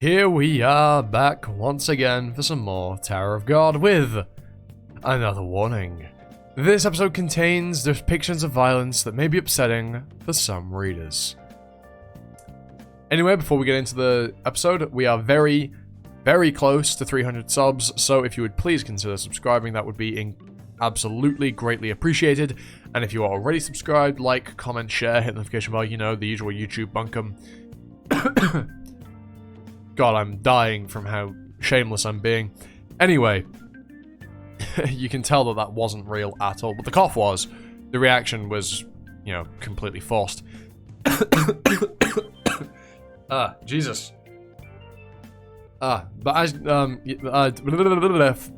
Here we are back once again for some more Tower of God with another warning. This episode contains depictions of violence that may be upsetting for some readers. Anyway, before we get into the episode, we are very, very close to 300 subs, so if you would please consider subscribing, that would be absolutely greatly appreciated. And if you are already subscribed, like, comment, share, hit the notification bell, you know, the usual YouTube bunkum. God, I'm dying from how shameless I'm being. Anyway, you can tell that that wasn't real at all, but the cough was. The reaction was, you know, completely forced. Jesus. But as,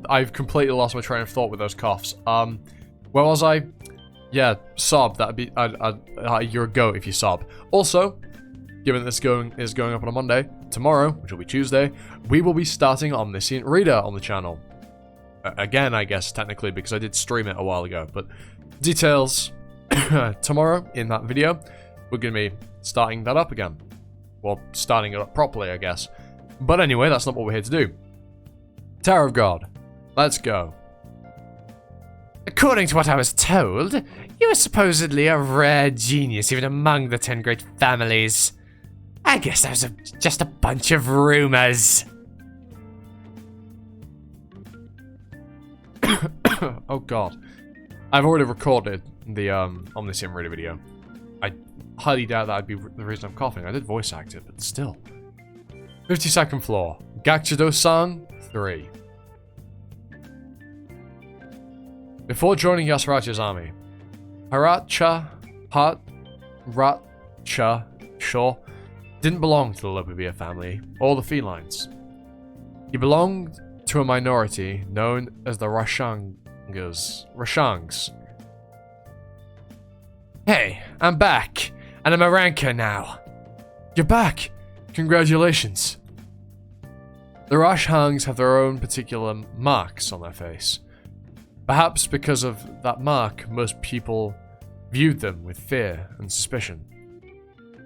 I've completely lost my train of thought with those coughs. Where was I? Yeah, sob, that'd be, you're a goat if you sob. Also, given this is going up on a Monday, tomorrow, which will be Tuesday, we will be starting Omniscient Reader on the channel. Again, I guess, technically, because I did stream it a while ago, but details tomorrow in that video. We're going to be starting that up again. Well, starting it up properly, I guess. But anyway, that's not what we're here to do. Tower of God. Let's go. According to what I was told, you are supposedly a rare genius even among the 10 great families. I guess that was just a bunch of rumors. Oh god. I've already recorded the Omniscient Reader video. I highly doubt that'd be the reason I'm coughing. I did voice act it, but still. 52nd floor. Gakchido-san 3. Before joining Haratchas' army, Haratcha, sure, didn't belong to the Lopabia family or the felines. He belonged to a minority known as the Rashangs. Hey, I'm back, and I'm a ranker now. You're back! Congratulations. The Rashangs have their own particular marks on their face. Perhaps because of that mark, most people viewed them with fear and suspicion.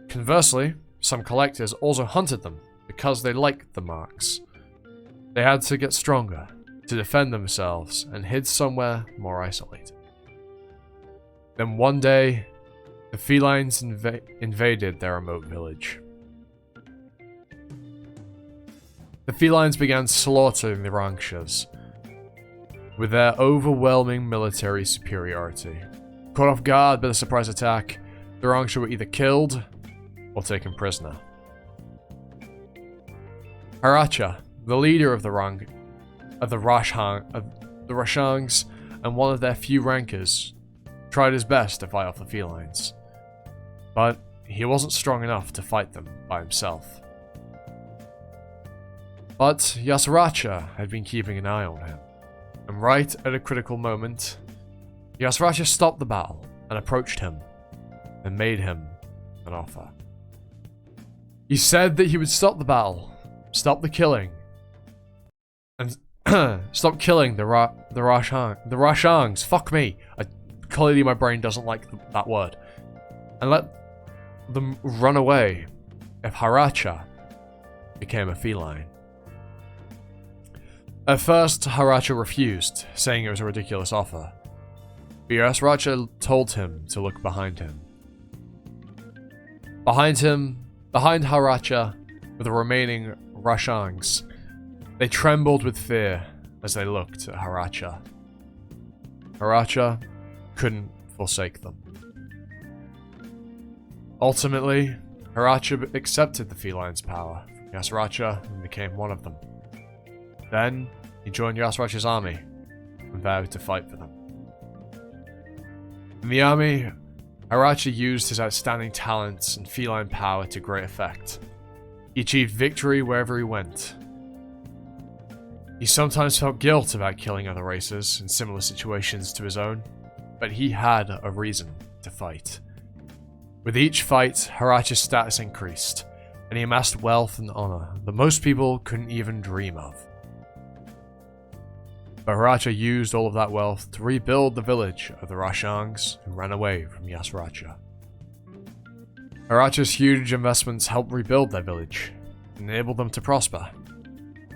Conversely, some collectors also hunted them because they liked the marks. They had to get stronger to defend themselves and hid somewhere more isolated. Then one day, the felines invaded their remote village. The felines began slaughtering the Haratchas with their overwhelming military superiority. Caught off guard by the surprise attack, the Haratchas were either killed or taken prisoner. Haratcha, the leader of the Rashangs, and one of their few rankers, tried his best to fight off the felines, but he wasn't strong enough to fight them by himself. But Haratcha had been keeping an eye on him, and right at a critical moment, Haratcha stopped the battle and approached him, and made him an offer. He said that he would stop the battle, stop the killing, and stop killing the Rashangs. Fuck me. Clearly my brain doesn't like that word. And let them run away if Haratcha became a feline. At first, Haratcha refused, saying it was a ridiculous offer. But Haratcha told him to look behind him. Behind Haratcha were the remaining Rashangs. They trembled with fear as they looked at Haratcha. Haratcha couldn't forsake them. Ultimately, Haratcha accepted the felines' power from Haratcha and became one of them. Then, he joined Haratcha's army and vowed to fight for them. In the army, Haratcha used his outstanding talents and feline power to great effect. He achieved victory wherever he went. He sometimes felt guilt about killing other races in similar situations to his own, but he had a reason to fight. With each fight, Haratcha's status increased, and he amassed wealth and honor that most people couldn't even dream of. But Haratcha used all of that wealth to rebuild the village of the Rashangs who ran away from Haratcha. Haratcha's huge investments helped rebuild their village, enabled them to prosper.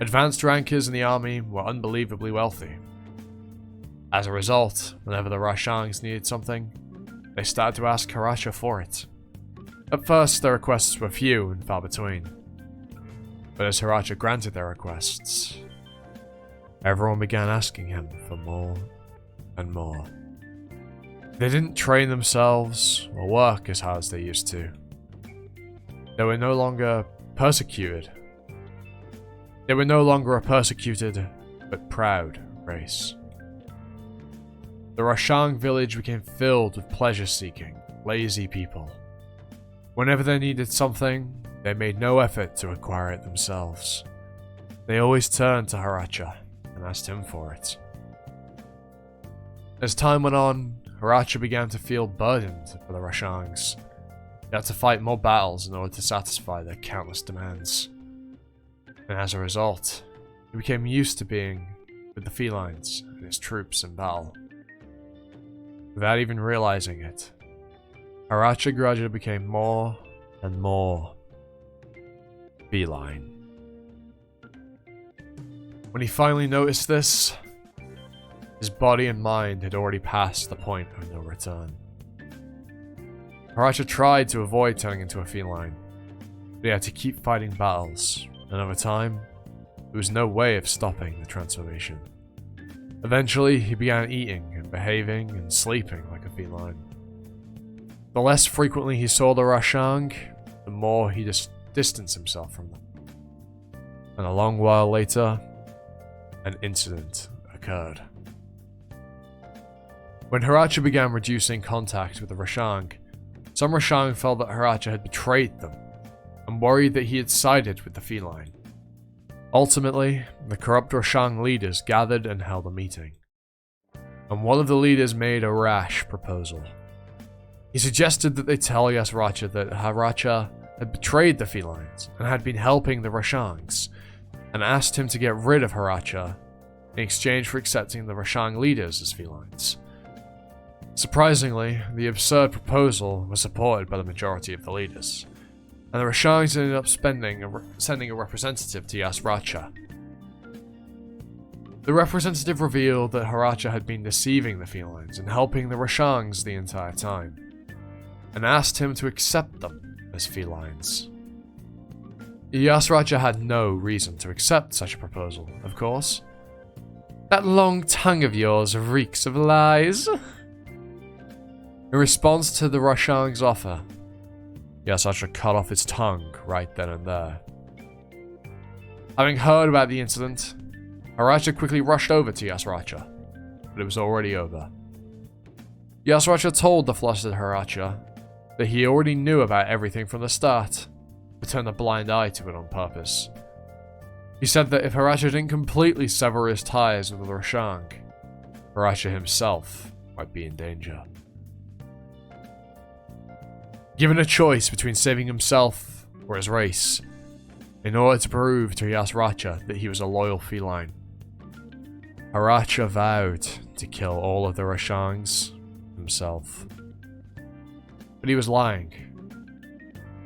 Advanced rankers in the army were unbelievably wealthy. As a result, whenever the Rashangs needed something, they started to ask Haratcha for it. At first, their requests were few and far between. But as Haratcha granted their requests, everyone began asking him for more and more. They didn't train themselves or work as hard as they used to. They were no longer persecuted. They were no longer a persecuted but proud race. The Rashang village became filled with pleasure-seeking, lazy people. Whenever they needed something, they made no effort to acquire it themselves. They always turned to Haratcha and asked him for it. As time went on, Haratcha began to feel burdened for the Rashangs. He had to fight more battles in order to satisfy their countless demands. And as a result, he became used to being with the felines and his troops in battle. Without even realizing it, Haratcha gradually became more and more feline. When he finally noticed this, his body and mind had already passed the point of no return. Haratcha tried to avoid turning into a feline, but he had to keep fighting battles, and over time, there was no way of stopping the transformation. Eventually, he began eating and behaving and sleeping like a feline. The less frequently he saw the Rashang, the more he distanced himself from them. And a long while later, an incident occurred. When Haratcha began reducing contact with the Rashang, some Rashang felt that Haratcha had betrayed them and worried that he had sided with the feline. Ultimately, the corrupt Rashang leaders gathered and held a meeting. And one of the leaders made a rash proposal. He suggested that they tell Haratcha that Haratcha had betrayed the felines and had been helping the Rashangs, and asked him to get rid of Haratcha in exchange for accepting the Rashang leaders as felines. Surprisingly, the absurd proposal was supported by the majority of the leaders, and the Rashangs ended up sending a representative to Haratcha. The representative revealed that Haratcha had been deceiving the felines and helping the Rashangs the entire time, and asked him to accept them as felines. Haratcha had no reason to accept such a proposal, of course. That long tongue of yours reeks of lies. In response to the Rashang's offer, Haratcha cut off his tongue right then and there. Having heard about the incident, Haratcha quickly rushed over to Haratcha, but it was already over. Haratcha told the flustered Haratcha that he already knew about everything from the start, but turned a blind eye to it on purpose. He said that if Haratcha didn't completely sever his ties with the Rashang, Haratcha himself might be in danger. Given a choice between saving himself or his race, in order to prove to Haratcha that he was a loyal feline, Haratcha vowed to kill all of the Rashangs himself. But he was lying.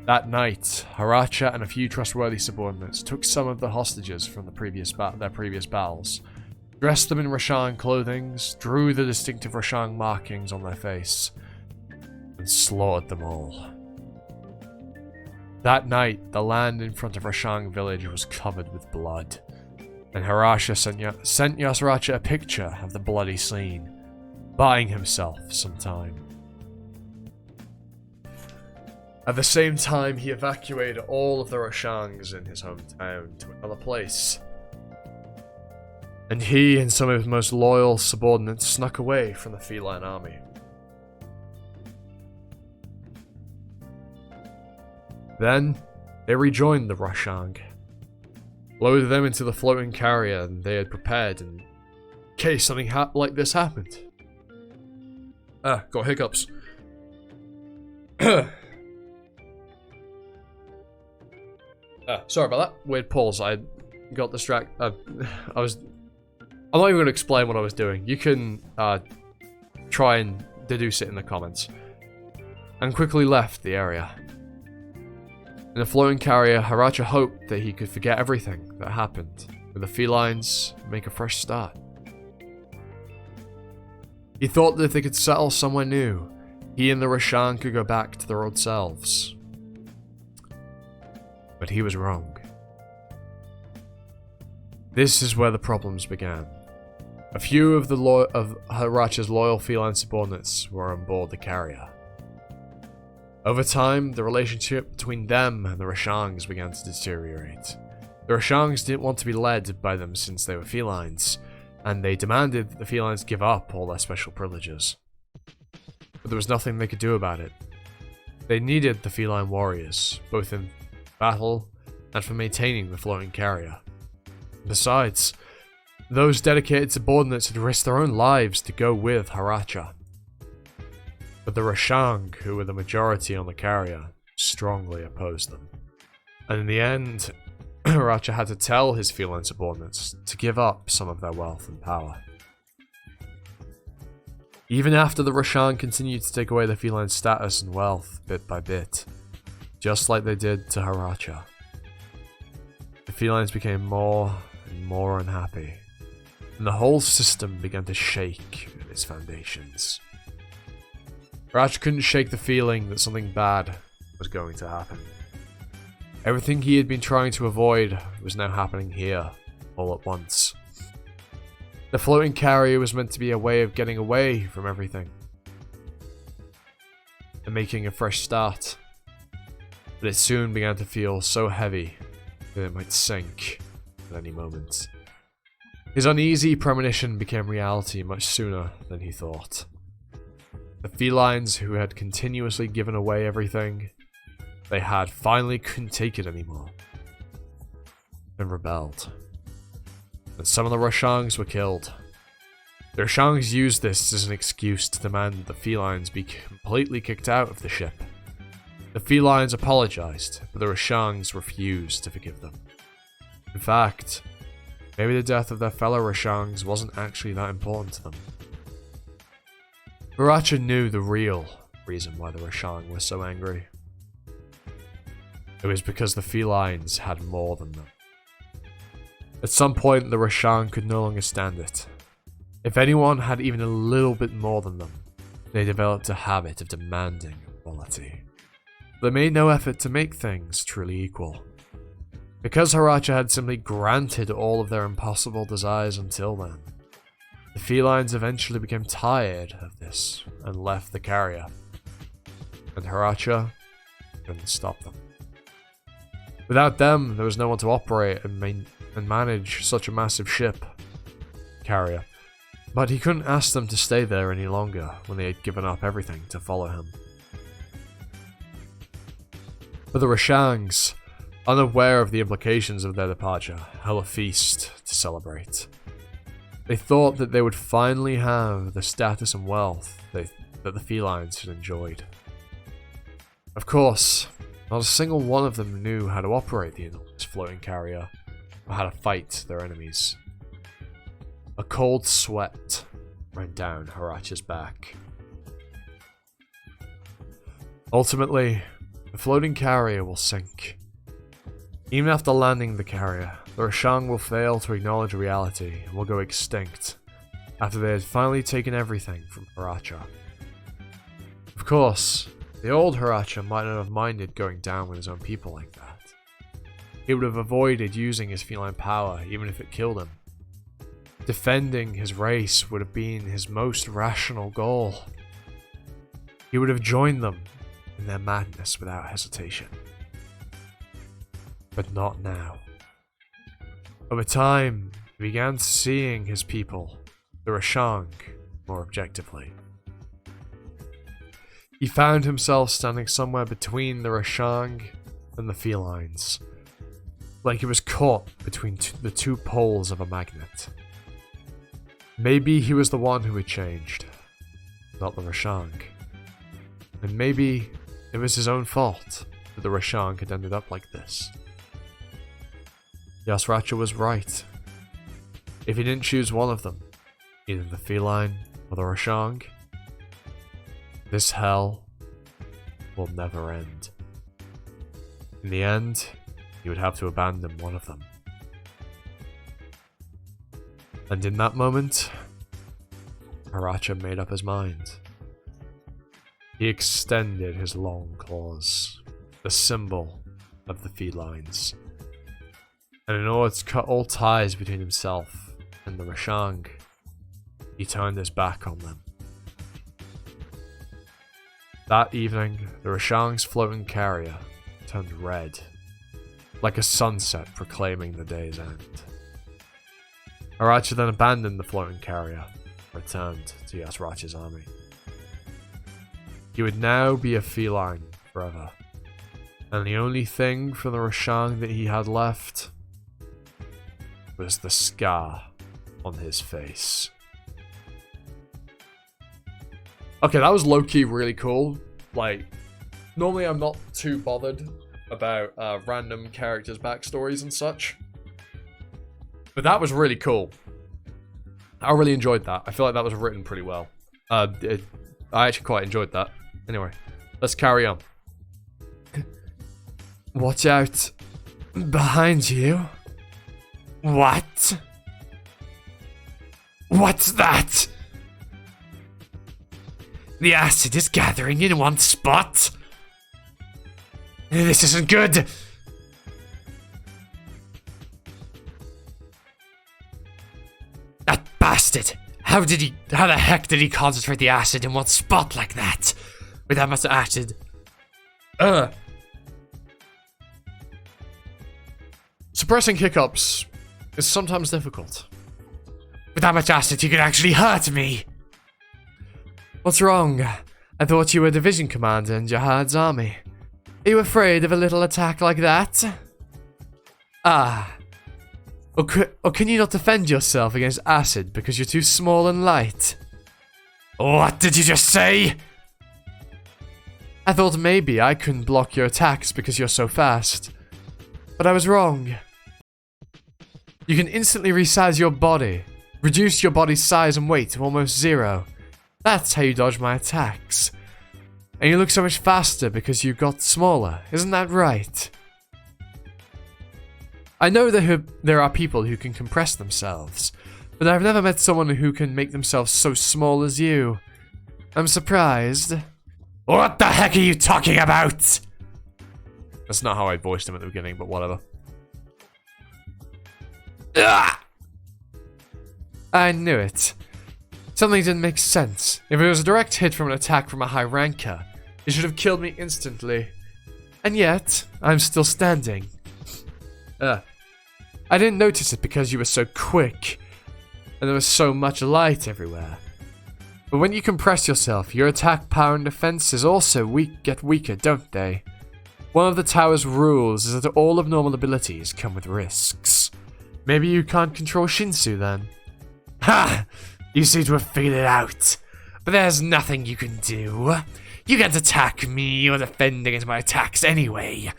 That night, Haratcha and a few trustworthy subordinates took some of the hostages from their previous battles, dressed them in Rashang clothing, drew the distinctive Rashang markings on their face, and slaughtered them all. That night, the land in front of Rashang village was covered with blood, and Haratcha sent Haratcha a picture of the bloody scene, buying himself some time. At the same time, he evacuated all of the Rashangs in his hometown to another place. And he and some of his most loyal subordinates snuck away from the feline army. Then, they rejoined the Rashang, loaded them into the floating carrier they had prepared in case something like this happened. Got hiccups. Sorry about that. Weird pause. I got distracted. I'm not even going to explain what I was doing. You can try and deduce it in the comments. And quickly left the area. In the floating carrier, Haratcha hoped that he could forget everything that happened, with the felines make a fresh start. He thought that if they could settle somewhere new, he and the Rashan could go back to their old selves. But he was wrong. This is where the problems began. A few of Haratcha's loyal feline subordinates were on board the carrier. Over time, the relationship between them and the Rashangs began to deteriorate. The Rashangs didn't want to be led by them since they were felines, and they demanded that the felines give up all their special privileges. But there was nothing they could do about it. They needed the feline warriors, both in battle and for maintaining the floating carrier. Besides, those dedicated subordinates had risked their own lives to go with Haratcha. But the Rashang, who were the majority on the carrier, strongly opposed them. And in the end, Haratcha had to tell his feline subordinates to give up some of their wealth and power. Even after the Rashang continued to take away the feline status and wealth bit by bit, just like they did to Haratcha, the felines became more and more unhappy, and the whole system began to shake at its foundations. Haratcha couldn't shake the feeling that something bad was going to happen. Everything he had been trying to avoid was now happening here, all at once. The floating carrier was meant to be a way of getting away from everything and making a fresh start, but it soon began to feel so heavy that it might sink at any moment. His uneasy premonition became reality much sooner than he thought. The felines who had continuously given away everything they had finally couldn't take it anymore and rebelled. And some of the Rashangs were killed. The Rashangs used this as an excuse to demand that the felines be completely kicked out of the ship. The felines apologized, but the Rashangs refused to forgive them. In fact, maybe the death of their fellow Rashangs wasn't actually that important to them. Haratcha knew the real reason why the Rashang were so angry. It was because the felines had more than them. At some point, the Rashang could no longer stand it. If anyone had even a little bit more than them, they developed a habit of demanding equality. They made no effort to make things truly equal. Because Haratcha had simply granted all of their impossible desires until then, the felines eventually became tired of this and left the carrier. And Haratcha couldn't stop them. Without them, there was no one to operate and manage such a massive ship carrier. But he couldn't ask them to stay there any longer when they had given up everything to follow him. But the Rashangs, unaware of the implications of their departure, held a feast to celebrate. They thought that they would finally have the status and wealth that the felines had enjoyed. Of course, not a single one of them knew how to operate the enormous floating carrier, or how to fight their enemies. A cold sweat ran down Haratcha's back. Ultimately, the floating carrier will sink. Even after landing the carrier, the Rashang will fail to acknowledge reality and will go extinct after they had finally taken everything from Haratcha. Of course, the old Haratcha might not have minded going down with his own people like that. He would have avoided using his feline power even if it killed him. Defending his race would have been his most rational goal. He would have joined them in their madness without hesitation. But not now. Over time, he began seeing his people, the Rashang, more objectively. He found himself standing somewhere between the Rashang and the felines, like he was caught between the two poles of a magnet. Maybe he was the one who had changed, not the Rashang. And maybe it was his own fault that the Rashang had ended up like this. Yes, Haratcha was right. If he didn't choose one of them, either the feline or the Rashang, this hell will never end. In the end, he would have to abandon one of them. And in that moment, Haratcha made up his mind. He extended his long claws, the symbol of the felines. And in order to cut all ties between himself and the Rashang, he turned his back on them. That evening, the Rashang's floating carrier turned red, like a sunset proclaiming the day's end. Haratcha then abandoned the floating carrier, and returned to Haratcha's army. He would now be a feline forever, and the only thing from the Rashang that he had left was the scar on his face. Okay, that was low-key really cool. Like, normally I'm not too bothered about random characters' backstories and such. But that was really cool. I really enjoyed that. I feel like that was written pretty well. I actually quite enjoyed that. Anyway, let's carry on. Watch out. Behind you. What? What's that? The acid is gathering in one spot. This isn't good. That bastard. How the heck did he concentrate the acid in one spot like that? With that much acid. Suppressing hiccups is sometimes difficult. With that much acid, you could actually hurt me. What's wrong? I thought you were division commander in Jihad's army. Are you afraid of a little attack like that? Ah. Or can you not defend yourself against acid because you're too small and light? What did you just say? I thought maybe I couldn't block your attacks because you're so fast. But I was wrong. You can instantly resize your body. Reduce your body's size and weight to almost 0. That's how you dodge my attacks. And you look so much faster because you got smaller, isn't that right? I know that there are people who can compress themselves, but I've never met someone who can make themselves so small as you. I'm surprised. What the heck are you talking about? That's not how I voiced him at the beginning, but whatever. Ah! I knew it. Something didn't make sense. If it was a direct hit from an attack from a high ranker, it should have killed me instantly. And yet, I'm still standing. I didn't notice it because you were so quick, and there was so much light everywhere. But when you compress yourself, your attack power and defenses also get weaker, don't they? One of the tower's rules is that all abnormal abilities come with risks. Maybe you can't control Shinsu then? Ha! You seem to have figured it out. But there's nothing you can do. You can't attack me or defend against my attacks anyway.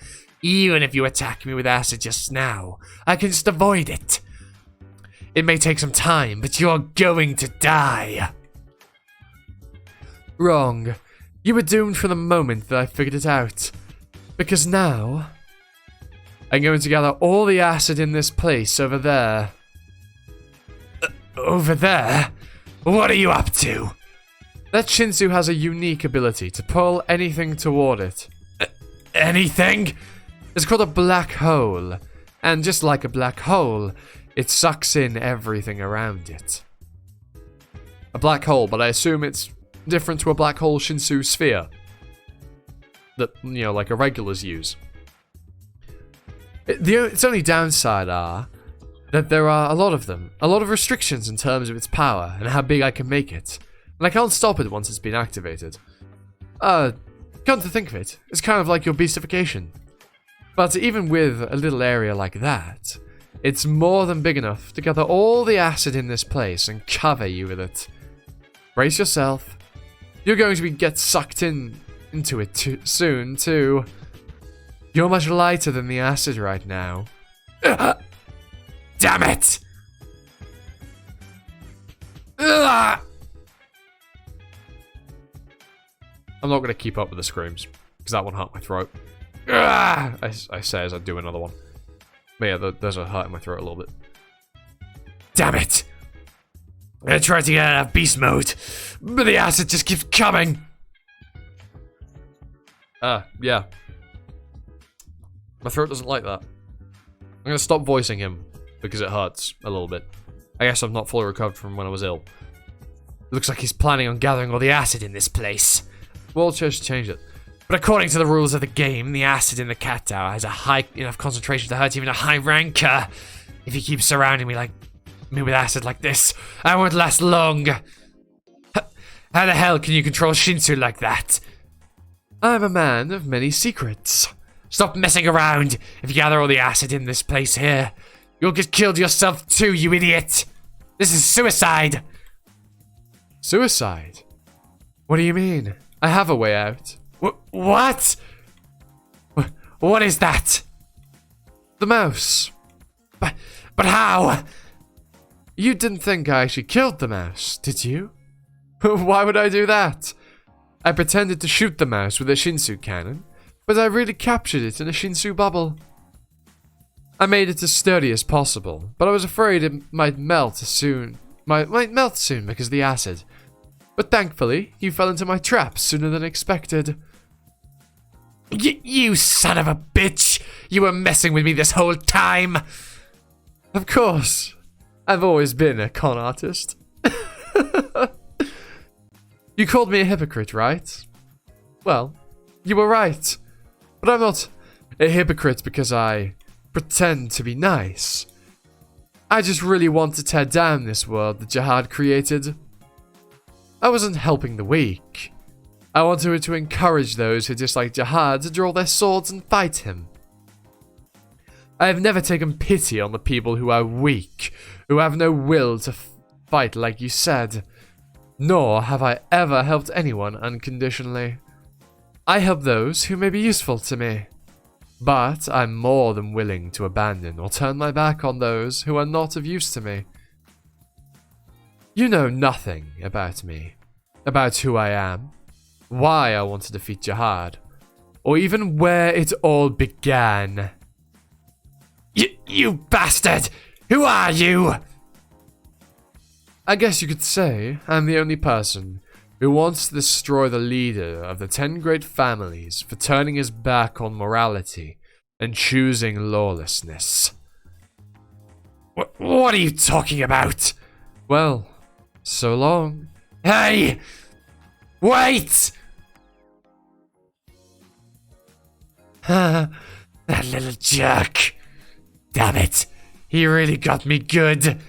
Even if you attack me with acid just now, I can just avoid it. It may take some time, but you're going to die. Wrong. You were doomed from the moment that I figured it out. Because now, I'm going to gather all the acid in this place over there. Over there? What are you up to? That Shinsu has a unique ability to pull anything toward it. Anything? It's called a black hole. And just like a black hole, it sucks in everything around it. A black hole, but I assume it's different to a black hole Shinsu sphere. That, you know, like irregulars use. Its only downside are that there are a lot of them. A lot of restrictions in terms of its power and how big I can make it. And I can't stop it once it's been activated. Come to think of it, it's kind of like your beastification. But even with a little area like that, it's more than big enough to gather all the acid in this place and cover you with it. Brace yourself. You're going to get sucked into it soon, too. You're much lighter than the acid right now. Damn it! I'm not going to keep up with the screams, because that one hurt my throat. I say as I do another one. But yeah, there's a hurt in my throat a little bit. Damn it! I tried to get out of beast mode, but the acid just keeps coming. Yeah. My throat doesn't like that. I'm gonna stop voicing him because it hurts a little bit. I guess I'm not fully recovered from when I was ill. Looks like he's planning on gathering all the acid in this place. We'll just change it. But according to the rules of the game, the acid in the cat tower has a high enough concentration to hurt even a high ranker. If he keeps surrounding me with acid like this, I won't last long. How the hell can you control Shinsu like that? I'm a man of many secrets. Stop messing around. If you gather all the acid in this place here, you'll get killed yourself too, you idiot. This is suicide. Suicide? What do you mean? I have a way out. What? What is that? The mouse. But how? You didn't think I actually killed the mouse, did you? Why would I do that? I pretended to shoot the mouse with a Shinsu cannon, but I really captured it in a Shinsu bubble. I made it as sturdy as possible, but I was afraid it might melt soon. Might melt soon because of the acid. But thankfully, you fell into my trap sooner than expected. You son of a bitch! You were messing with me this whole time! Of course. I've always been a con artist. You called me a hypocrite, right? Well, you were right. But I'm not a hypocrite because I pretend to be nice. I just really want to tear down this world that Jihad created. I wasn't helping the weak. I wanted to encourage those who dislike Jihad to draw their swords and fight him. I have never taken pity on the people who are weak, who have no will to fight like you said. Nor have I ever helped anyone unconditionally. I help those who may be useful to me. But I'm more than willing to abandon or turn my back on those who are not of use to me. You know nothing about me, about who I am, why I want to defeat Jihad, or even where it all began. You bastard! Who are you? I guess you could say I'm the only person who wants to destroy the leader of the 10 great families for turning his back on morality and choosing lawlessness. What are you talking about? Well, so long. Hey! Wait! That little jerk. Damn it. He really got me good.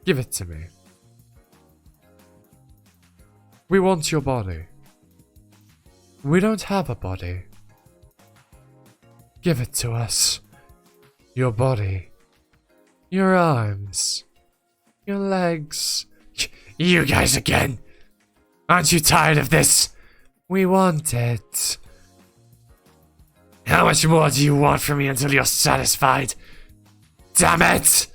Give it to me. We want your body. We don't have a body. Give it to us. Your body. Your arms. Your legs. You guys again. Aren't you tired of this? We want it. How much more do you want from me until you're satisfied? Damn it!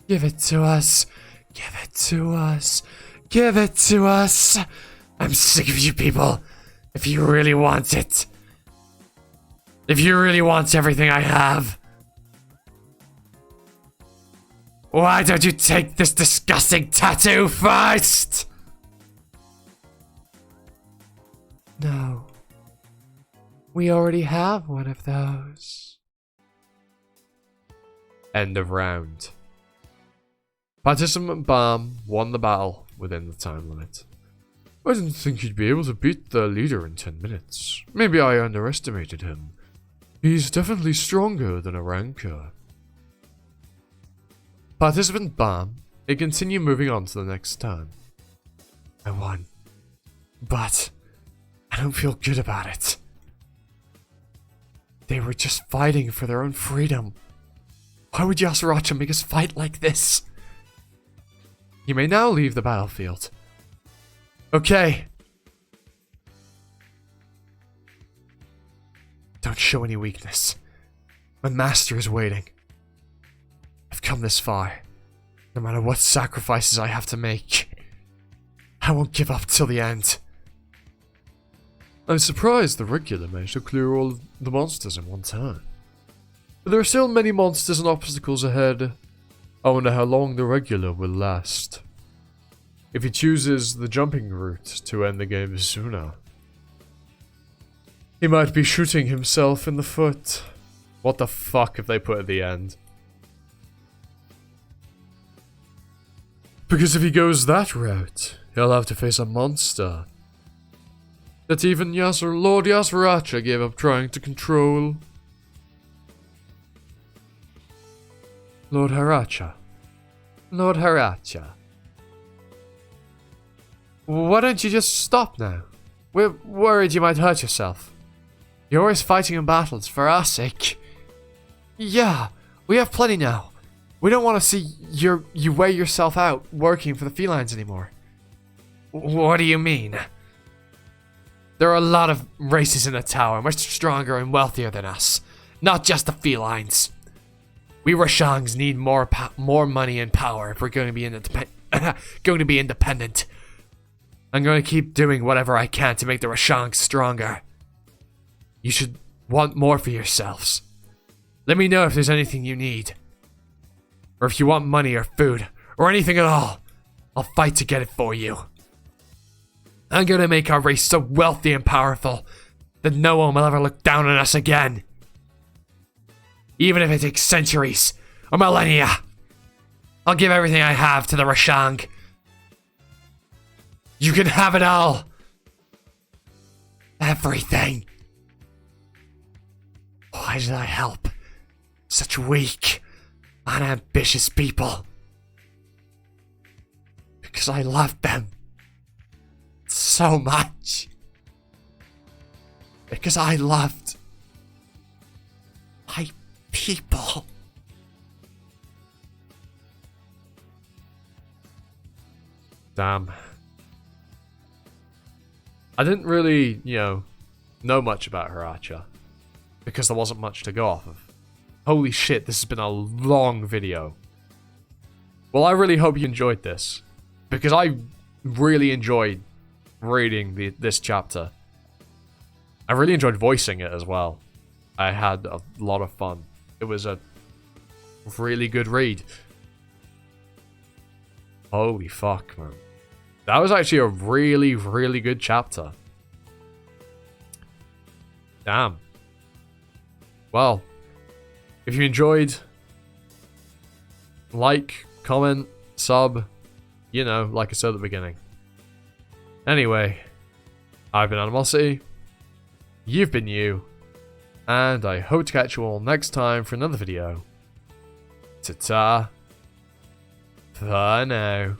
Give it to us. Give it to us. Give it to us. I'm sick of you people. If you really want it. If you really want everything I have. Why don't you take this disgusting tattoo first? No. We already have one of those. End of round. Participant Balm won the battle within the time limit. I didn't think he'd be able to beat the leader in 10 minutes. Maybe I underestimated him. He's definitely stronger than a ranker. Participant Balm, it continue moving on to the next turn. I won. But I don't feel good about it. They were just fighting for their own freedom. Why would Haratchas make us fight like this? You may now leave the battlefield. Okay. Don't show any weakness. My master is waiting. I've come this far. No matter what sacrifices I have to make, I won't give up till the end. I'm surprised the regular managed to clear all of the monsters in one turn. But there are still many monsters and obstacles ahead. I wonder how long the regular will last. If he chooses the jumping route to end the game sooner, he might be shooting himself in the foot. What the fuck have they put at the end? Because if he goes that route, he'll have to face a monster that even Lord Haratchas gave up trying to control. Lord Haratchas. Lord Haratchas. Why don't you just stop now? We're worried you might hurt yourself. You're always fighting in battles for our sake. Yeah, we have plenty now. We don't want to see you wear yourself out working for the felines anymore. What do you mean? There are a lot of races in the tower, much stronger and wealthier than us. Not just the felines. We Rashangs need more money and power if we're going to be independent. I'm going to keep doing whatever I can to make the Rashangs stronger. You should want more for yourselves. Let me know if there's anything you need. Or if you want money or food, or anything at all. I'll fight to get it for you. I'm gonna make our race so wealthy and powerful that no one will ever look down on us again. Even if it takes centuries or millennia. I'll give everything I have to the Rashang. You can have it all. Everything. Why did I help such weak, unambitious people? Because I loved them so much. Because I loved my people. Damn. I didn't really, know much about Haratchas because there wasn't much to go off of. Holy shit, this has been a long video. Well, I really hope you enjoyed this because I really enjoyed reading this chapter. I really enjoyed voicing it as well. I had a lot of fun. It was a really good read. Holy fuck, man. That was actually a really, really good chapter. Damn. Well, if you enjoyed, like, comment, sub, like I said at the beginning. Anyway, I've been Animosity, you've been you, and I hope to catch you all next time for another video. Ta-ta. For now.